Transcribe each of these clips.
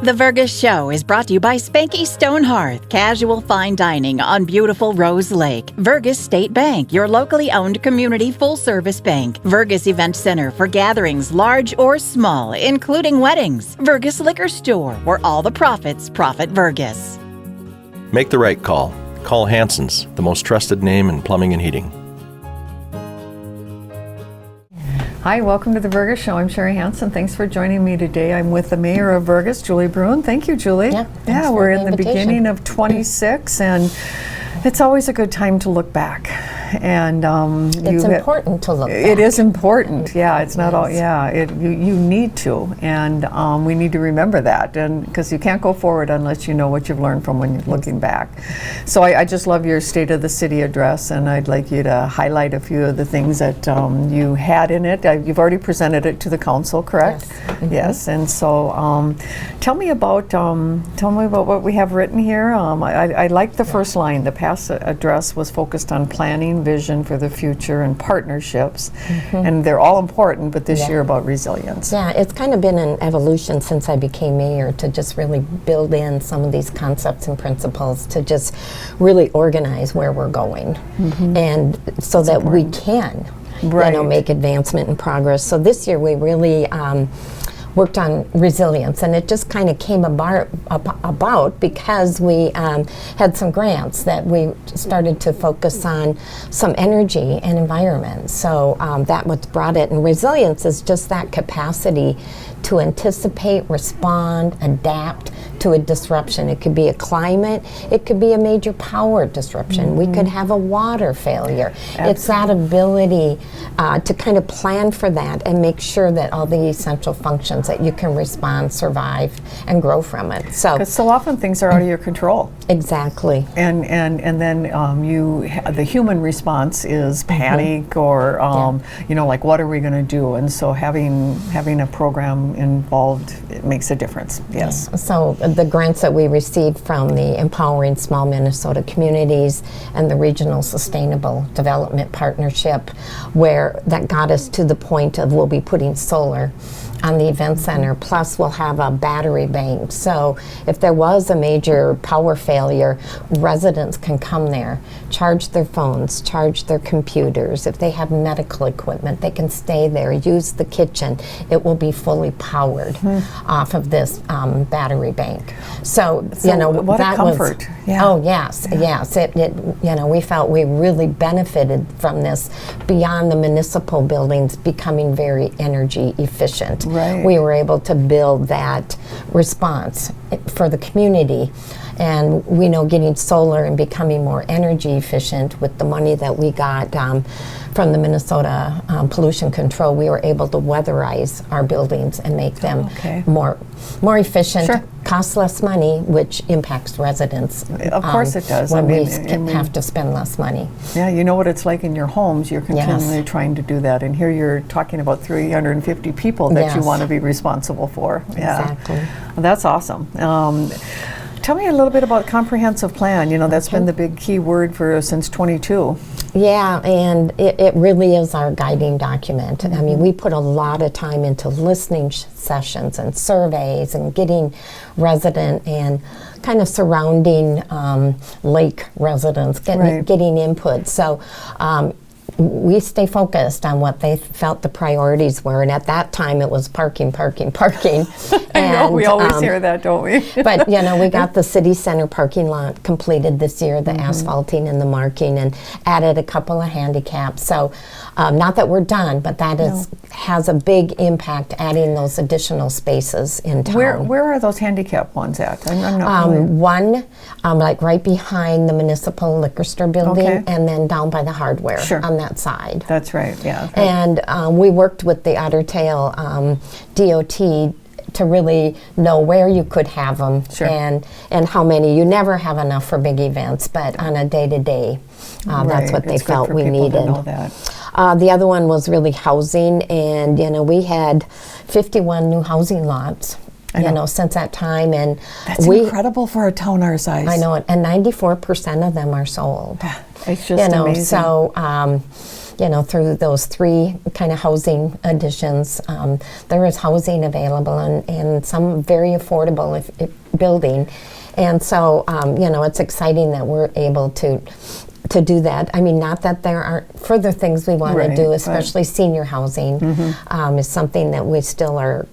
The Vergas Show is brought to you by Spanky Stone Hearth, casual fine dining on beautiful Rose Lake. Vergas State Bank, your locally owned community full-service bank. Vergas Event Center for gatherings large or small, including weddings. Vergas Liquor Store, where all the profits profit Vergas. Make the right call. Call Hanson's, the most trusted name in plumbing and heating. Hi, welcome to the Vergas Show. I'm Sherry Hanson. Thanks for joining me today. I'm with the Mayor of Vergas, Julie Bruhn. Thank you, Julie. Yeah, we're in the beginning of 26, and it's always a good time to look back. And it's important to look back. It is important. Yeah, it's not all. Yeah, you need to, and we need to remember that, and because you can't go forward unless you know what you've learned from when you're looking back. So I just love your State of the City address, and I'd like you to highlight a few of the things that you had in it. You've already presented it to the council, correct? Yes. Mm-hmm. Yes. And so tell me about what we have written here. I like the first line. The past address was focused on planning, vision for the future, and partnerships, and they're all important, but this year about resilience. Yeah, it's kind of been an evolution since I became mayor to just really build in some of these concepts and principles to just really organize where we're going, and so that we can make advancement and progress. So this year we really worked on resilience, and it just kind of came about because we had some grants that we started to focus on some energy and environment. So that was brought it, and resilience is just that capacity to anticipate, respond, adapt to a disruption. It could be a climate, it could be a major power disruption. We could have a water failure. Absolutely. It's that ability to kind of plan for that and make sure that all the essential functions that you can respond, survive, and grow from it. So, 'cause so often things are out of your control. Exactly. And then the human response is panic or like, what are we going to do? And so having a program involved, it makes a difference. Yes. Yeah. So the grants that we received from the Empowering Small Minnesota Communities and the Regional Sustainable Development Partnership, where that got us to the point of we'll be putting solar on the event center, plus we'll have a battery bank. So if there was a major power failure, residents can come there, charge their phones, charge their computers. If they have medical equipment, they can stay there, use the kitchen. It will be fully powered off of this battery bank. So what that a comfort. was, yeah. Oh yes, yes. It we felt we really benefited from this beyond the municipal buildings becoming very energy efficient. Right. We were able to build that response for the community, and we know getting solar and becoming more energy efficient with the money that we got from the Minnesota Pollution Control, we were able to weatherize our buildings and make them more efficient. Sure. Costs less money, which impacts residents. Of course it does. When we have to spend less money. Yeah, you know what it's like in your homes. You're continually trying to do that. And here you're talking about 350 people that you want to be responsible for. Yeah. Exactly. Well, that's awesome. Tell me a little bit about comprehensive plan. That's been the big key word for since 22. Yeah, and it really is our guiding document. I mean, we put a lot of time into listening sessions and surveys and getting resident and kind of surrounding lake residents, getting input. So we stay focused on what they felt the priorities were, and at that time it was parking. I know, we always hear that, don't we? But we got the city center parking lot completed this year, the asphalting and the marking, and added a couple of handicaps. So not that we're done, but that has a big impact, adding those additional spaces in town. Where are those handicap ones at? I'm not familiar. One like right behind the municipal liquor store building, and then down by the hardware on that side. That's right, yeah. And we worked with the Otter Tail DOT to really know where you could have them and how many. You never have enough for big events, but on a day-to-day, that's what they felt we needed. To know that. The other one was really housing, and we had 51 new housing lots. Since that time, and that's incredible for a town our size. I know it, and 94% of them are sold. It's just amazing. So through those 3 kind of housing additions, there is housing available and some very affordable if building. And so, it's exciting that we're able to do that. I mean, not that there aren't further things we want to do, especially senior housing is something that we still are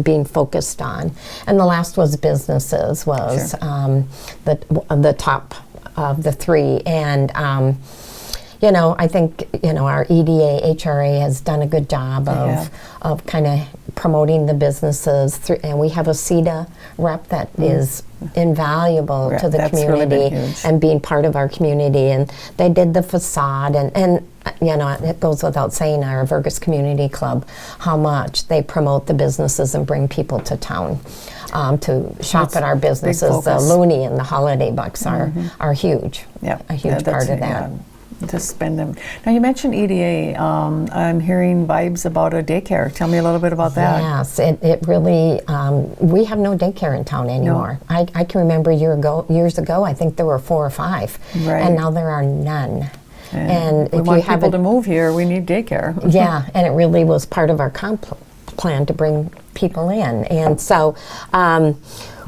being focused on. And the last was businesses, was the top of the 3. And I think, our EDA, HRA has done a good job of kind of promoting the businesses. And we have a CEDA rep that is invaluable to the community and being part of our community. And they did the facade and it goes without saying, our Vergas Community Club, how much they promote the businesses and bring people to town to shop at our businesses. The Looney and the Holiday Bucks are huge. A huge part of that. To spend them. Now, you mentioned EDA. I'm hearing vibes about a daycare. Tell me a little bit about that. Yes, it really, we have no daycare in town anymore. No. I can remember years ago, I think there were 4 or 5, and now there are none. And we want people to move here, we need daycare. Yeah, and it really was part of our comp plan to bring people in. And so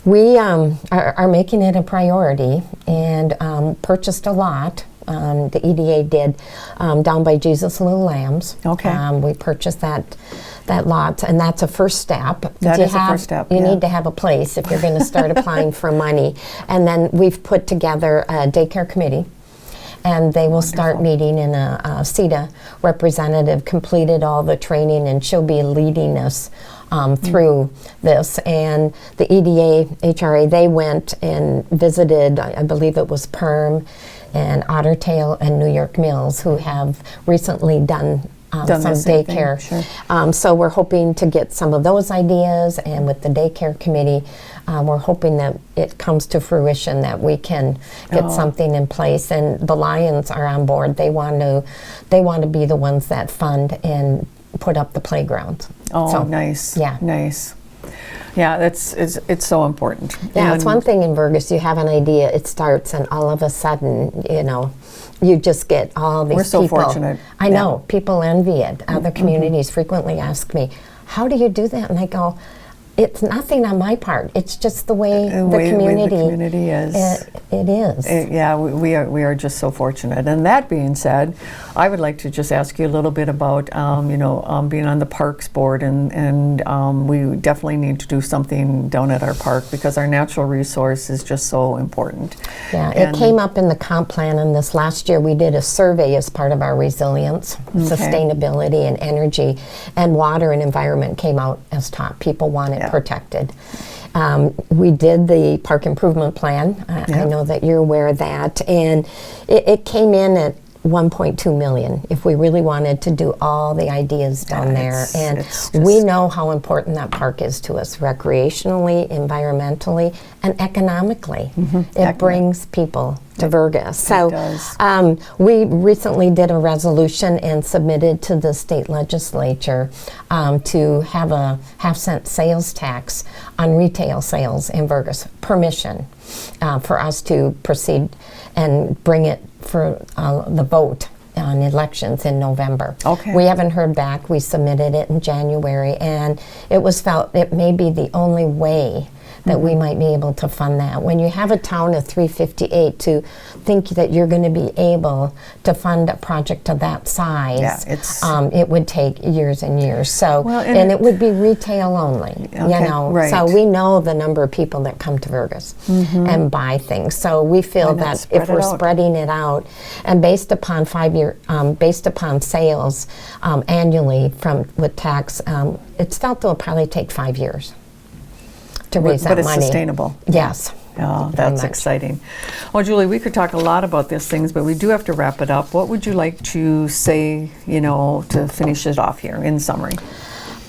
we are making it a priority and purchased a lot. The EDA did down by Jesus Little Lambs. We purchased that lot, and that's a first step. That is a first step. You need to have a place if you're going to start applying for money. And then we've put together a daycare committee, and they will start meeting, and a CEDA representative completed all the training, and she'll be leading us through this. And the EDA, HRA, they went and visited, I believe it was Perm and Ottertail and New York Mills, who have recently done some daycare. So we're hoping to get some of those ideas, and with the daycare committee, we're hoping that it comes to fruition, that we can get something in place. And the Lions are on board. They want to be the ones that fund and put up the playground. Nice. Yeah. Nice. Yeah, it's so important. Yeah, it's one thing in Vergas, you have an idea, it starts, and all of a sudden, you just get all these people. We're so fortunate. I know, people envy it. Other communities frequently ask me, how do you do that? And I go, it's nothing on my part. It's just the way the community is. It is. We are just so fortunate. And that being said, I would like to just ask you a little bit about being on the Parks Board, and we definitely need to do something down at our park, because our natural resource is just so important. Yeah, it came up in the comp plan, and this last year we did a survey as part of our resilience, sustainability, and energy, and water and environment came out as top. People want it protected. We did the park improvement plan. I know that you're aware of that, and it came in at 1.2 million if we really wanted to do all the ideas down there. And we know how important that park is to us, recreationally, environmentally, and economically. It brings people to Vergas. So we recently did a resolution and submitted to the state legislature to have a half-cent sales tax on retail sales in Vergas, permission for us to proceed and bring it for the vote on elections in November. We haven't heard back. We submitted it in January, and it was felt it may be the only way that we might be able to fund that. When you have a town of 358, to think that you're going to be able to fund a project of that size, it would take years and years. So, and it would be retail only, So we know the number of people that come to Vergas and buy things. So we feel that if we're spreading it out, and based upon based upon sales annually with tax, it's felt it'll probably take 5 years to raise that money. But it's sustainable. Yes. Oh, that's exciting. Well, Julie, we could talk a lot about these things, but we do have to wrap it up. What would you like to say, to finish it off here in summary?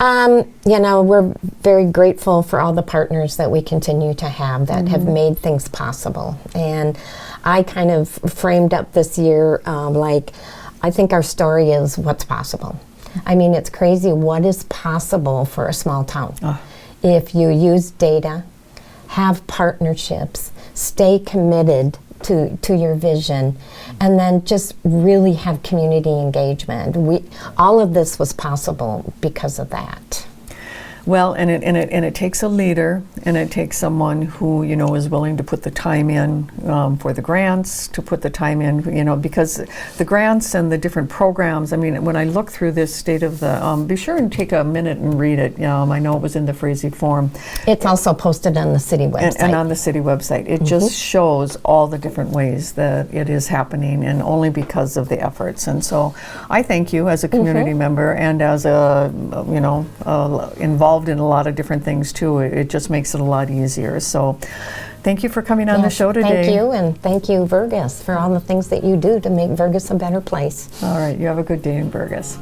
We're very grateful for all the partners that we continue to have that have made things possible. And I kind of framed up this year I think our story is what's possible. I mean, it's crazy what is possible for a small town. If you use data, have partnerships, stay committed to your vision, and then just really have community engagement. All of this was possible because of that. Well, and it takes a leader, and it takes someone who, you know, is willing to put the time in for the grants, to put the time in, you know, because the grants and the different programs, I mean, when I look through this state of the, be sure and take a minute and read it. I know it was in the Frazee form. It's also posted on the city website. And on the city website. It just shows all the different ways that it is happening, and only because of the efforts. And so I thank you as a community member, and as a, you know, involved in a lot of different things too. It just makes it a lot easier. So thank you for coming on the show today. Thank you, and thank you, Vergas, for all the things that you do to make Vergas a better place. All right, you have a good day in Vergas.